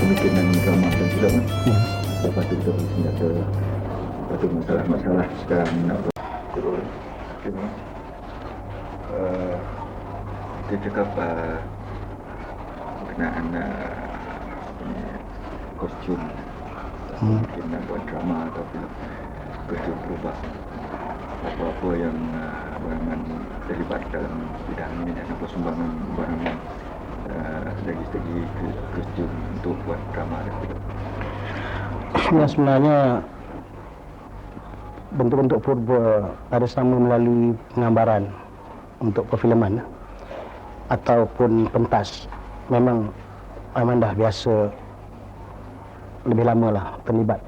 kemungkinan drama dan film. Lepas tu kita beri senjata. Lepas tu masalah-masalah sekarang nak turun. Dia cakap berkenaan kostum. Mungkin nak buat drama atau film. Kostum berubah. Apa-apa yang Abang terlibat dalam bidang ini dan apa sumbangan Abang dari segi kostum untuk buat drama dan film. Sebenarnya bentuk-bentuk purba ada sama melalui penggambaran untuk perfilman ataupun pentas. Memang Aiman dah biasa lebih lama lah terlibat.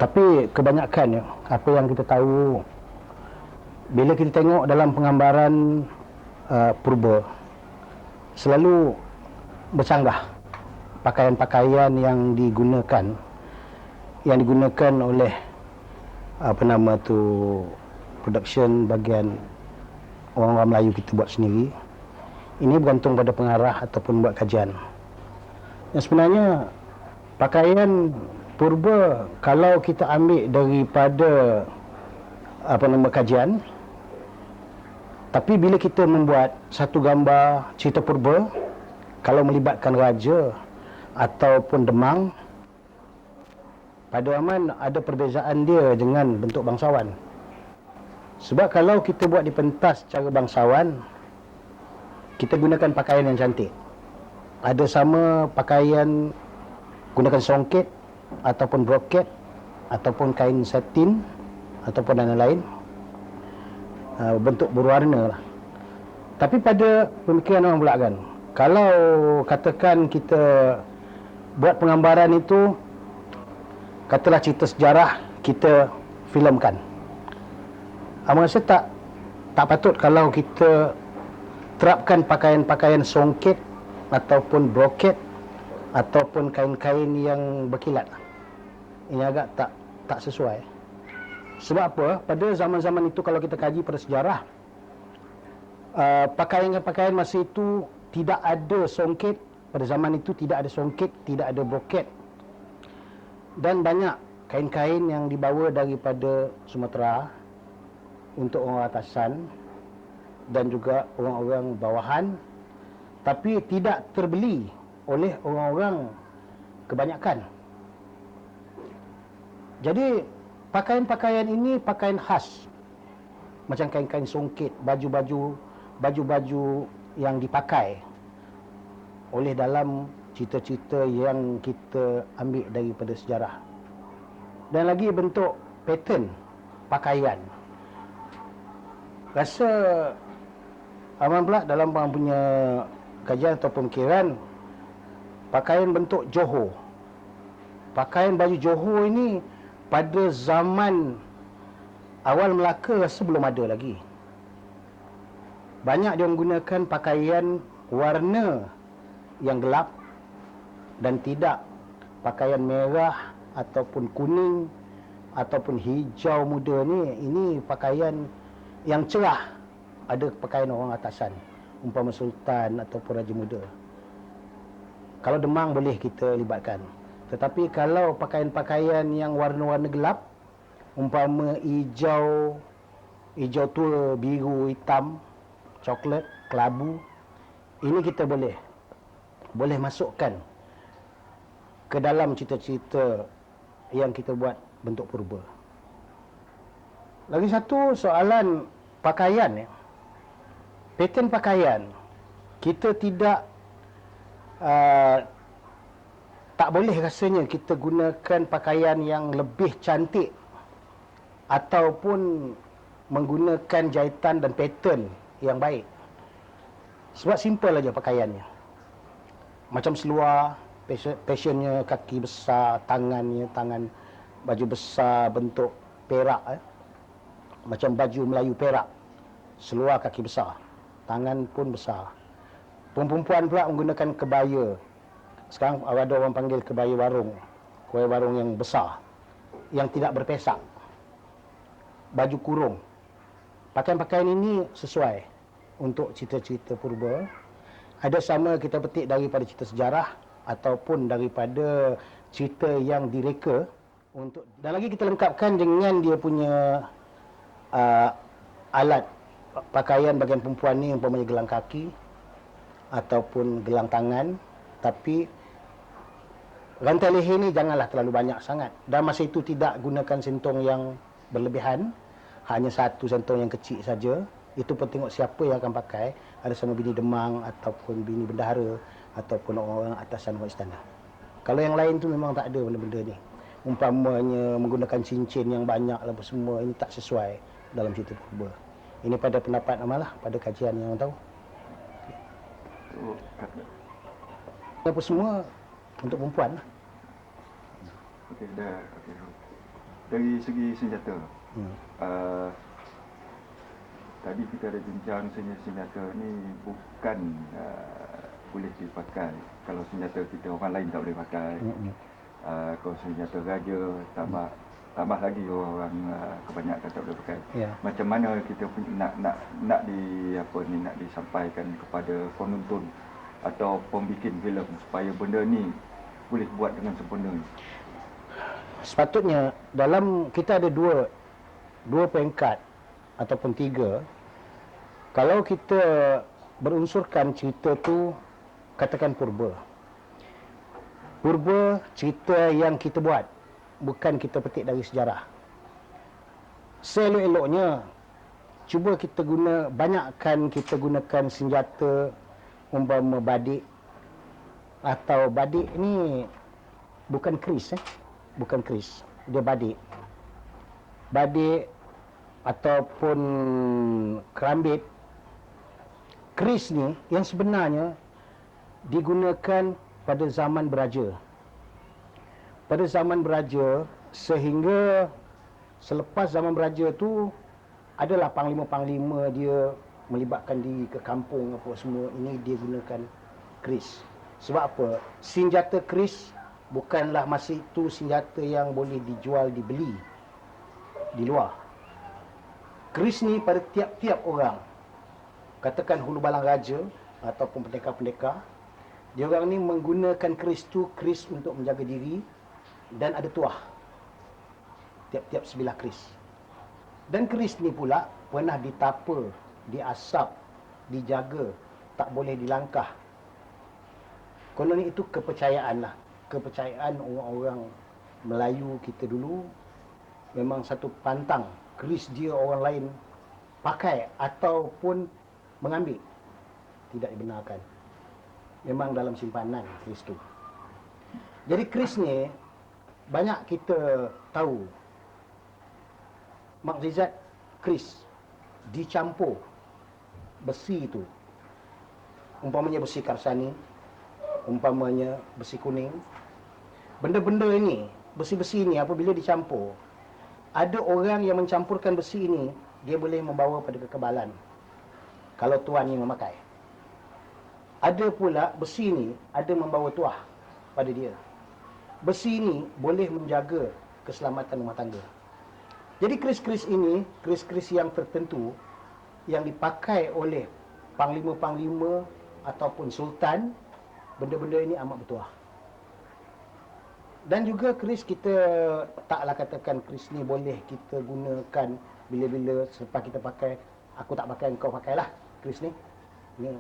Tapi kebanyakan apa yang kita tahu bila kita tengok dalam penggambaran purba selalu bercanggah pakaian-pakaian yang digunakan oleh production bagian orang-orang Melayu kita buat sendiri. Ini bergantung pada pengarah ataupun buat kajian. Yang sebenarnya pakaian purba kalau kita ambil daripada kajian, tapi bila kita membuat satu gambar cerita purba, kalau melibatkan raja ataupun demang, pada Aman ada perbezaan dia dengan bentuk bangsawan. Sebab kalau kita buat di pentas cara bangsawan, kita gunakan pakaian yang cantik. Ada sama pakaian gunakan songket ataupun broket ataupun kain satin ataupun dan lain-lain, bentuk berwarna lah. Tapi pada pemikiran orang pula kan, kalau katakan kita buat penggambaran itu, katalah cerita sejarah, kita filmkan. Abang rasa tak patut kalau kita terapkan pakaian-pakaian songket ataupun broket ataupun kain-kain yang berkilat. Ini agak tak sesuai. Sebab apa? Pada zaman-zaman itu kalau kita kaji pada sejarah, pakaian-pakaian masa itu tidak ada songket. Pada zaman itu tidak ada songket, tidak ada broket. Dan banyak kain-kain yang dibawa daripada Sumatera untuk orang atasan dan juga orang-orang bawahan, tapi tidak terbeli oleh orang-orang kebanyakan. Jadi pakaian-pakaian ini pakaian khas, macam kain-kain songket, baju-baju yang dipakai oleh dalam cerita-cerita yang kita ambil daripada sejarah. Dan lagi bentuk pattern pakaian. Rasa Aman pula dalam punya kajian atau pemikiran, pakaian bentuk Johor, pakaian baju Johor ini pada zaman awal Melaka rasa belum ada lagi. Banyak dia menggunakan pakaian warna yang gelap dan tidak pakaian merah ataupun kuning ataupun hijau muda ni. Ini pakaian yang cerah. Ada pakaian orang atasan, umpama sultan ataupun raja muda. Kalau demang boleh kita libatkan. Tetapi kalau pakaian-pakaian yang warna-warna gelap, umpama hijau tua, biru, hitam, coklat, kelabu, ini kita boleh masukkan ke dalam cerita-cerita yang kita buat bentuk purba. Lagi satu soalan pakaian, pattern pakaian. Kita tak boleh rasanya kita gunakan pakaian yang lebih cantik ataupun menggunakan jahitan dan pattern yang baik. Sebab simple aja pakaiannya. Macam seluar, fashionnya kaki besar, tangan baju besar bentuk perak, macam baju Melayu Perak, seluar kaki besar, tangan pun besar. Perempuan pula menggunakan kebaya. Sekarang ada orang panggil kebaya warung, kebaya warung yang besar, yang tidak berpesak, baju kurung. Pakaian-pakaian ini sesuai untuk cerita-cerita purba. Ada sama kita petik daripada cerita sejarah, ataupun daripada cerita yang direka dan lagi kita lengkapkan dengan dia punya alat pakaian bagian perempuan ni, umpamanya gelang kaki ataupun gelang tangan, tapi rantai leher ni janganlah terlalu banyak sangat. Dan masa itu tidak gunakan sentong yang berlebihan, hanya satu sentong yang kecil saja. Itu pun tengok siapa yang akan pakai, ada sama bini demang ataupun bini bendahara ataupun orang atasan orang istana. Kalau yang lain tu memang tak ada benda-benda ni. Umpamanya menggunakan cincin yang banyak apa semua, ini tak sesuai dalam cerita purba. Ini pada pendapat amalah, pada kajian yang tahu. Apa semua untuk perempuan. Okey, dah. Okey. Dari segi senjata, tadi kita ada bincang senjata ni bukan boleh dipakai. Kalau senjata kita orang lain tak boleh pakai. Kalau senjata raja tambah lagi orang kebanyakan tak boleh pakai. Macam mana kita nak disampaikan kepada penonton atau pembikin filem supaya benda ni boleh buat dengan sempurna? Sepatutnya dalam kita ada dua peringkat ataupun tiga. Kalau kita berunsurkan cerita tu katakan purba. Purba cerita yang kita buat, bukan kita petik dari sejarah. Seelok-eloknya cuba kita banyakkan kita gunakan senjata umpama badik, atau badik ni bukan keris bukan keris, dia badik ataupun kerambit. Keris ni yang sebenarnya digunakan pada zaman beraja. Pada zaman beraja, sehingga selepas zaman beraja tu adalah panglima-panglima dia melibatkan diri ke kampung apa semua, ini dia gunakan keris. Sebab apa? Senjata keris bukanlah masa itu senjata yang boleh dijual, dibeli di luar. Keris ni pada tiap-tiap orang, katakan hulu balang raja ataupun pendekar-pendekar, dia orang ni menggunakan keris tu, keris untuk menjaga diri, dan ada tuah tiap-tiap sebilah keris. Dan keris ni pula pernah ditapa, diasap, dijaga, tak boleh dilangkah. Konon itu kepercayaan lah. Kepercayaan orang-orang Melayu kita dulu, memang satu pantang keris dia orang lain pakai ataupun mengambil tidak dibenarkan. Memang dalam simpanan keris tu. Jadi keris ni banyak kita tahu mukjizat keris dicampur besi itu, umpamanya besi karsani, umpamanya besi kuning. Benda-benda ini, besi-besi ini apabila dicampur, ada orang yang mencampurkan besi ini, dia boleh membawa pada kekebalan kalau tuan yang memakai. Ada pula besi ini ada membawa tuah pada dia. Besi ini boleh menjaga keselamatan rumah tangga. Jadi keris-keris ini, keris-keris yang tertentu yang dipakai oleh panglima-panglima ataupun sultan, benda-benda ini amat bertuah. Dan juga keris kita taklah katakan keris ni boleh kita gunakan bila-bila selepas kita pakai, aku tak pakai engkau pakailah keris ni. Ni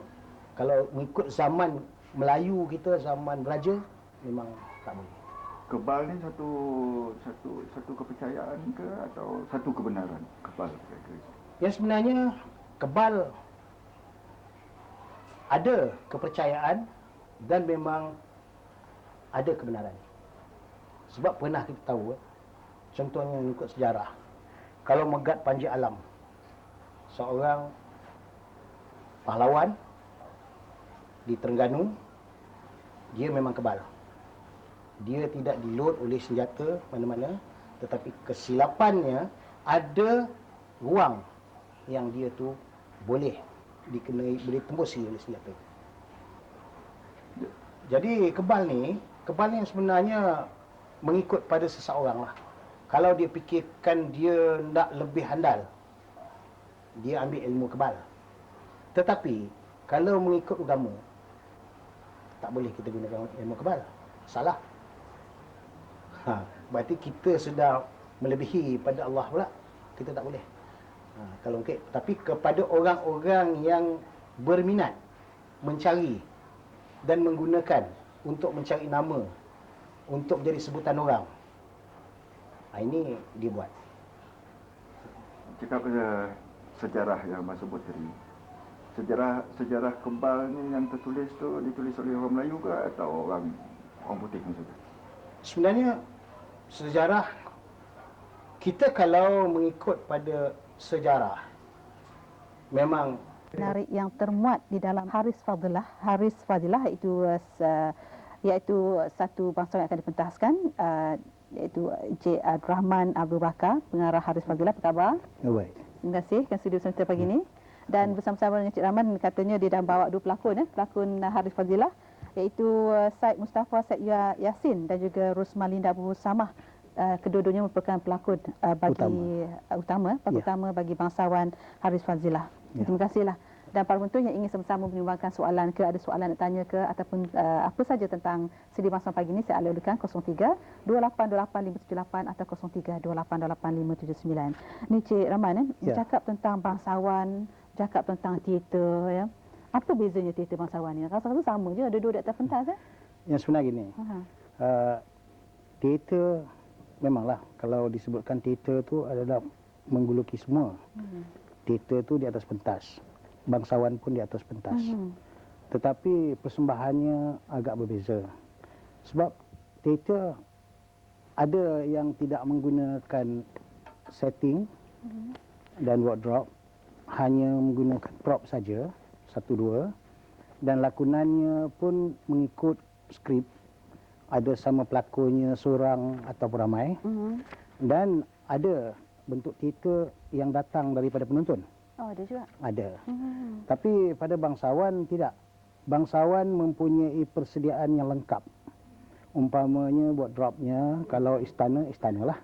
kalau mengikut zaman Melayu kita, zaman beraja, memang tak boleh. Kebal ni satu kepercayaan ke atau satu kebenaran kebal pakai keris? Yang sebenarnya kebal ada kepercayaan dan memang ada kebenaran. Sebab pernah kita tahu, contohnya mengikut sejarah, kalau Megat Panji Alam, seorang pahlawan di Terengganu, dia memang kebal. Dia tidak dilot oleh senjata mana-mana, tetapi kesilapannya ada ruang yang dia tu boleh boleh tembusi oleh senjata. Jadi kebal ni yang sebenarnya mengikut pada seseorang lah. Kalau dia fikirkan dia nak lebih handal, dia ambil ilmu kebal. Tetapi kalau mengikut agama, tak boleh kita gunakan ilmu kebal. Salah. Berarti kita sudah melebihi pada Allah pula. Kita tak boleh. Kalau okey, tapi kepada orang-orang yang berminat mencari dan menggunakan untuk mencari nama, untuk menjadi sebutan orang, ini dia buat. Cakap sejarah yang Mas sebut tadi. Sejarah kebal ni yang tertulis tu ditulis oleh orang Melayu ke atau orang putih maksudnya? Sebenarnya sejarah kita kalau mengikut pada sejarah memang menarik yang termuat di dalam Haris Fadilah. Haris Fadilah iaitu satu bangsawan yang akan dipentaskan, iaitu Encik Rahman Abdul Bakar, pengarah Haris Fadilah. Apa khabar? baik. Terima kasih kerana studio sementara pagi ini. Dan bersama-sama dengan Encik Rahman, katanya dia dah bawa 2 pelakon, pelakon Haris Fadilah, iaitu Syed Mustafa Syed Yasin dan juga Rusmalinda Abu Samah. Kedua-duanya merupakan pelakon utama bagi bangsawan Haris Fadilah. Terima kasihlah. Dan para penonton yang ingin sama-sama menyumbangkan soalan ke, ada soalan nak tanya ke, ataupun apa saja tentang CD Bangsawan pagi ini, saya alukan 03 2828 578 atau 03 2828 579. Ni Cik Rahman, bercakap tentang bangsawan, bercakap tentang teater, ya. Apa bezanya teater bangsawan ni? Rasa-rasa sama je, dua-dua di atas pentas, ya? Yang sebenar gini, teater memanglah kalau disebutkan teater tu adalah mengguluki semua. Teater tu di atas pentas, bangsawan pun di atas pentas. Tetapi persembahannya agak berbeza. Sebab teater ada yang tidak menggunakan setting dan wardrobe, hanya menggunakan prop saja, 1-2, dan lakonannya pun mengikut skrip. Ada sama pelakonnya seorang ataupun ramai. Dan ada bentuk teater yang datang daripada penonton. Oh, ada juga? Ada. Tapi pada bangsawan tidak. Bangsawan mempunyai persediaan yang lengkap. Umpamanya wardrobe-nya, kalau istana, istana lah.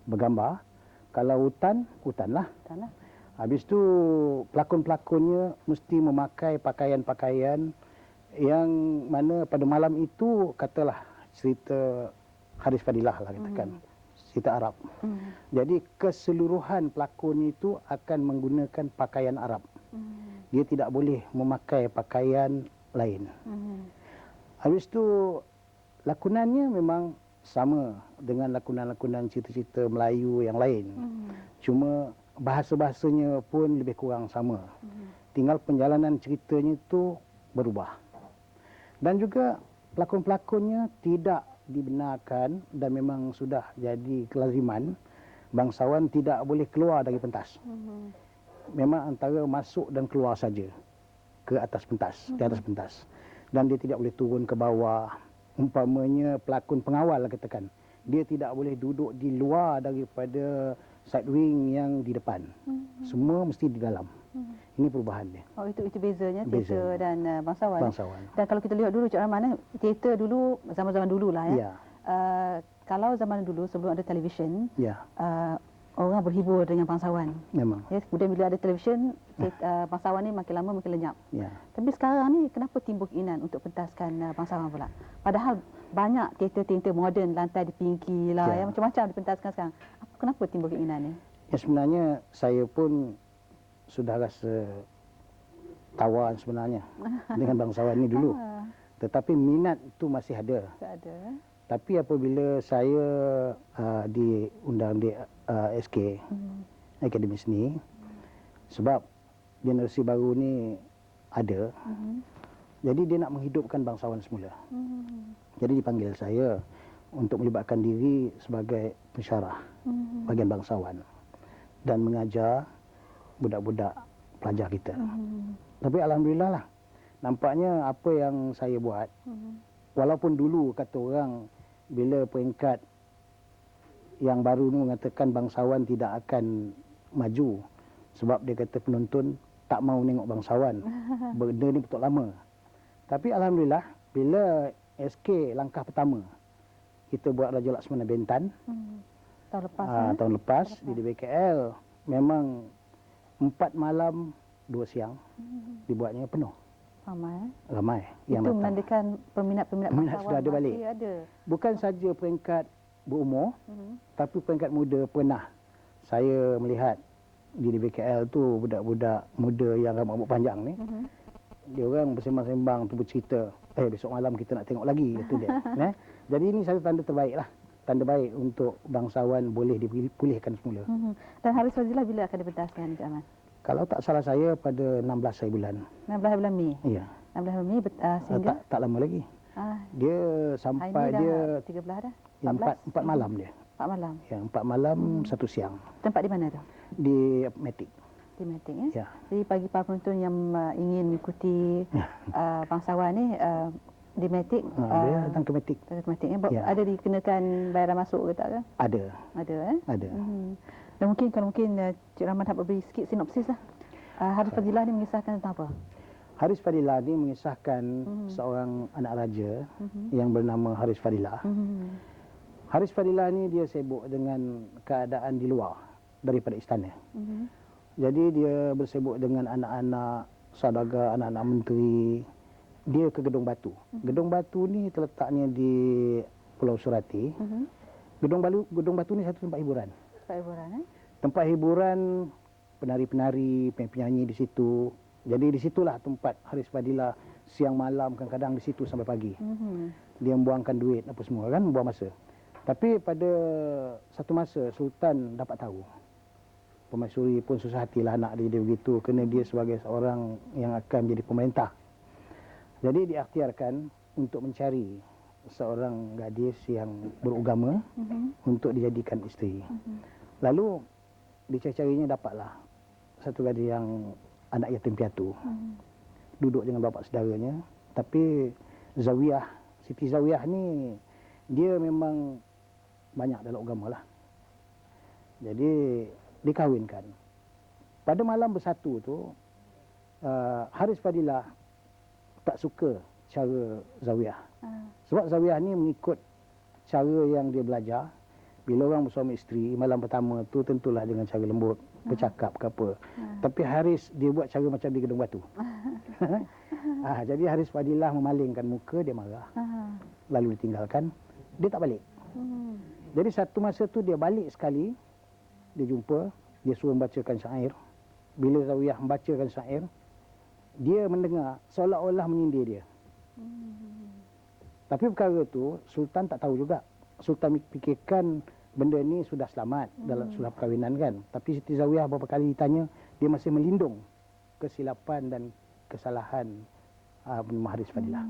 Bergambar. Kalau hutan, hutan lah. Habis tu pelakon-pelakonnya mesti memakai pakaian-pakaian yang mana pada malam itu, katalah cerita Haris Fadilah lah katakan. Cerita Arab. Jadi keseluruhan pelakon itu akan menggunakan pakaian Arab. Dia tidak boleh memakai pakaian lain. Habis tu lakonannya memang sama dengan lakonan-lakonan cerita-cerita Melayu yang lain. Cuma bahasa-bahasanya pun lebih kurang sama. Tinggal penjalanan ceritanya itu berubah. Dan juga pelakon-pelakonnya tidak dibenarkan dan memang sudah jadi kelaziman, bangsawan tidak boleh keluar dari pentas. Memang antara masuk dan keluar saja ke atas pentas, di atas pentas. Dan dia tidak boleh turun ke bawah. Umpamanya pelakon pengawal katakan, dia tidak boleh duduk di luar daripada side wing yang di depan. Semua mesti di dalam. Ini perubahan dia. Oh, itu bezanya teater dan bangsawan. Dan kalau kita lihat dulu Cik Rahman, teater dulu zaman-zaman dululah, ya. Kalau zaman dulu sebelum ada televisyen, orang berhibur dengan bangsawan. Memang. Ya, kemudian bila ada televisyen, bangsawan ni makin lama makin lenyap. Tapi sekarang ni kenapa timbul keinginan untuk pentaskan bangsawan pula? Padahal banyak teater-teater moden, lantai dipingki lah, ya, macam-macam dipentaskan sekarang. Kenapa timbul keinginan ni? Ya, sebenarnya saya pun sudah rasa tawar sebenarnya dengan bangsawan ni dulu. Tetapi minat tu masih ada. Tapi apabila saya diundang di SK, Akademi Seni, sebab generasi baru ni ada, jadi dia nak menghidupkan bangsawan semula. Jadi dipanggil saya untuk melibatkan diri sebagai pensyarah bagian bangsawan dan mengajar budak-budak pelajar kita. Tapi alhamdulillah lah, nampaknya apa yang saya buat, walaupun dulu kata orang bila peringkat yang baru ni mengatakan bangsawan tidak akan maju sebab dia kata penonton tak mau tengok bangsawan. Benda ni betul lama. Tapi alhamdulillah bila SK langkah pertama kita buat Raja Laksmana Bentan tahun lepas di DBKL, memang 4 malam 2 siang dibuatnya penuh. Ramai yang Itu datang. menandakan peminat-peminat Peminat bangsawan sudah ada balik. masih ada. Bukan saja peringkat berumur, Mhm. tapi peringkat muda pernah. Saya melihat di BKL tu budak-budak muda yang rambut panjang ni, Mhm. dia orang bersembang-sembang tu bercerita, besok malam kita nak tengok lagi, kata dia. Jadi ini satu tanda terbaik lah. Tanda baik untuk bangsawan boleh dipulihkan semula. Mhm. Dan Haris Fazilah bila akan dipentaskan, Encik Rahman? Kalau tak salah saya pada 16 hari bulan. 16 bulan Mei. Ya. 16 bulan Mei sehingga Tak lama lagi. ah, Dia hari sampai ni dah dia 13 dah. yang 14. 4 malam dia. 4 malam. Yang 4 malam 1 siang Tempat di mana tu? di Matic. Di Matic ya. Ya. Jadi bagi para penonton yang ingin mengikuti bangsawan ni di Matic Dia datang ke Matic. Matic ya. Ya. Ada dikenakan bayaran masuk ke tak ke? Ada. Ada Ada. Dan mungkin kalau Cik Rahman dapat beri sikit sinopsis lah. Haris Fazilah ni mengisahkan tentang apa? Haris Fadilah ni mengisahkan seorang anak raja yang bernama Haris Fadilah. Haris Fadilah ni dia sibuk dengan keadaan di luar daripada istana. Jadi dia bersibuk dengan anak-anak saudagar, anak-anak menteri. Dia ke Gedung Batu. Gedung Batu ni terletaknya di Pulau Surati. Gedung Batu ni satu tempat hiburan. Tempat hiburan Tempat hiburan, penari-penari, penyanyi di situ. Jadi di situlah tempat Haris Fadilah siang malam, kadang-kadang di situ sampai pagi. Dia membuangkan duit apa semua kan, buang masa. Tapi pada satu masa Sultan dapat tahu. Permaisuri pun susah hatilah anak dia begitu, kerana dia sebagai seorang yang akan menjadi pemerintah. Jadi diikhtiarkan untuk mencari seorang gadis yang beragama untuk dijadikan isteri. Lalu dicari-carinya dapatlah satu gadis yang anak yatim piatu. Duduk dengan bapa saudaranya. Tapi Zawiyah, Siti Zawiyah ni dia memang banyak dalam agama lah. Jadi dikahwinkan. Pada malam bersatu tu Haris Fadilah tak suka cara Zawiyah. Sebab Zawiyah ni mengikut cara yang dia belajar. Bila orang bersuami isteri, malam pertama tu tentulah dengan cara lembut, bercakap ke apa. Tapi Haris dia buat cara macam di Gedung Batu. Jadi Haris Fadilah memalingkan muka, dia marah. Lalu ditinggalkan, dia tak balik. Jadi satu masa tu dia balik sekali, dia jumpa, dia suruh membacakan syair. Bila Zawiyah membacakan syair, dia mendengar seolah-olah menyindir dia. Tapi perkara tu Sultan tak tahu juga. Sultan fikirkan benda ni sudah selamat dalam sudah perkahwinan kan. Tapi Siti Zawiyah beberapa kali ditanya, dia masih melindung kesilapan dan kesalahan Haris Fadilah.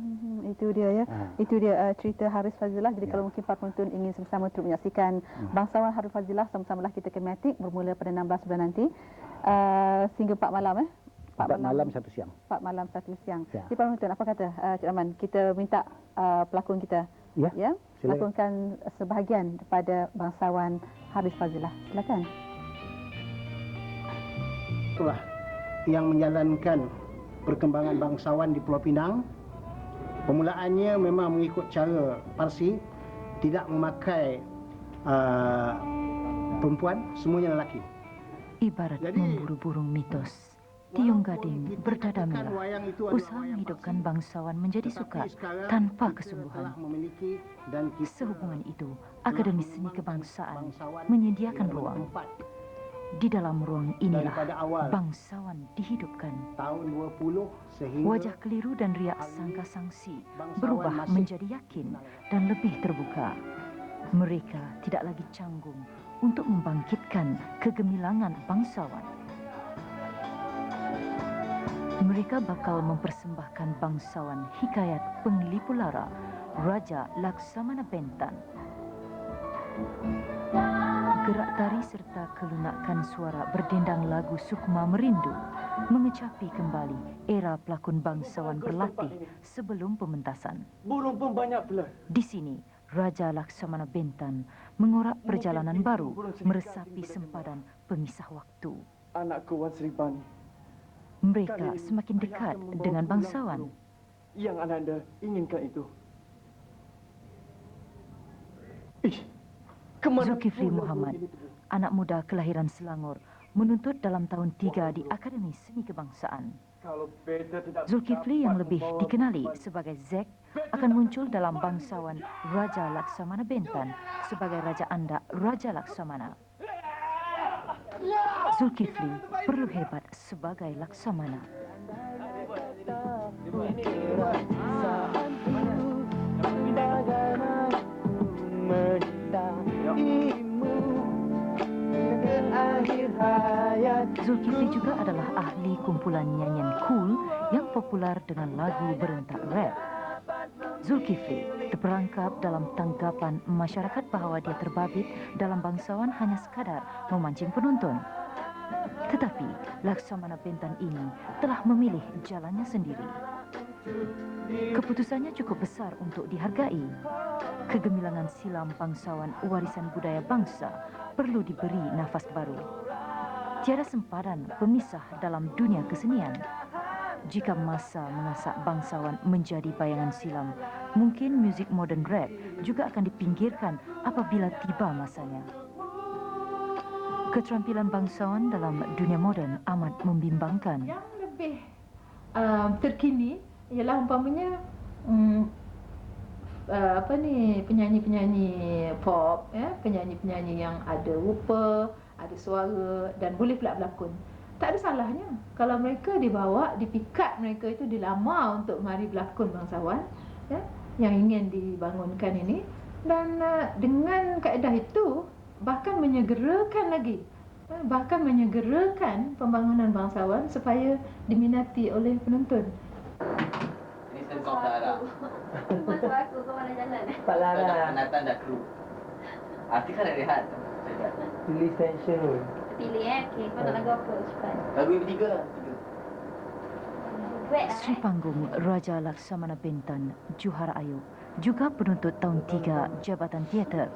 Itu dia ya. Itu dia cerita Haris Fazilah. Jadi kalau mungkin para penonton ingin sama-sama untuk menyaksikan bangsawan Haris Fazilah, sama-samalah kita ke Matic bermula pada 16 bulan nanti sehingga 4 malam 4 malam 1 siang. 4 malam 1 siang. Ya. Jadi para penonton, apa kata Cik Rahman? Kita minta pelakon kita Ya, silakan. lakonkan sebahagian daripada bangsawan Haris Fazilah. Silakan. Itulah yang menjalankan perkembangan bangsawan di Pulau Pinang. Permulaannya memang mengikut cara Parsi, tidak memakai perempuan, semuanya lelaki. Ibarat memburu burung mitos, Tiung Gading berdada merah, usaha menghidupkan bangsawan menjadi sukar tanpa kesungguhan. Sehubungan itu, Akademi Seni Kebangsaan menyediakan ruang. Di dalam ruang inilah bangsawan dihidupkan. Tahun 20 sehingga Wajah keliru dan riak sangka sangsi berubah menjadi yakin dan lebih terbuka. Mereka tidak lagi canggung untuk membangkitkan kegemilangan bangsawan. Mereka bakal mempersembahkan bangsawan hikayat Penglipu Lara, Raja Laksamana Bentan. Gerak tari serta kelunakan suara berdendang lagu Sukma Merindu mengecapi kembali era pelakon bangsawan berlatih sebelum pementasan. Burung pun banyak pula. Di sini, Raja Laksamana Bentan mengorak perjalanan baru meresapi sempadan pengisah waktu. Anakku Wan Sri Bani. Mereka semakin dekat dengan bangsawan. Yang ananda inginkan itu. Zulkifli Muhammad, anak muda kelahiran Selangor, menuntut dalam tahun 3 di Akademi Seni Kebangsaan. Kalau beta tidak Zulkifli yang dapat lebih membawa dikenali kembali, sebagai Zek akan muncul dalam bangsawan Raja Laksamana Bentan sebagai Raja Andak Raja Laksamana. Zulkifli perlu hebat sebagai Laksamana. Zulkifli juga adalah ahli kumpulan nyanyian cool yang populer dengan lagu berentak rap. Zulkifli terperangkap dalam tanggapan masyarakat bahawa dia terbabit dalam bangsawan hanya sekadar memancing penonton. Tetapi Laksamana Bentan ini telah memilih jalannya sendiri. Keputusannya cukup besar untuk dihargai. Kegemilangan silam bangsawan warisan budaya bangsa perlu diberi nafas baru. Tiada sempadan pemisah dalam dunia kesenian. Jika masa mengasak bangsawan menjadi bayangan silam, mungkin muzik modern rap juga akan dipinggirkan apabila tiba masanya. Keterampilan bangsawan dalam dunia moden amat membimbangkan. Yang lebih terkini ialah umpamanya penyanyi-penyanyi pop, penyanyi-penyanyi yang ada rupa, ada suara dan boleh pula berlakon. Tak ada salahnya kalau mereka dibawa, dipikat mereka itu dilamar untuk mari berlakon bangsawan yang ingin dibangunkan ini, dan dengan kaedah itu bahkan menyegerakan lagi, bahkan menyegerakan pembangunan bangsawan supaya diminati oleh penonton. Ini sensor darah. Masuk aku ke mana jalan? tak larang. Penatan dah kru. Arti kan ada rehat. Pilih tension tu. Pilih okey. Kau nak lagu apa cepat? Lagu yang bertiga lah. Duet Sri Panggung Raja Laksamana Bentan, Juhara Ayub, juga penuntut tahun 3 Jabatan Teater.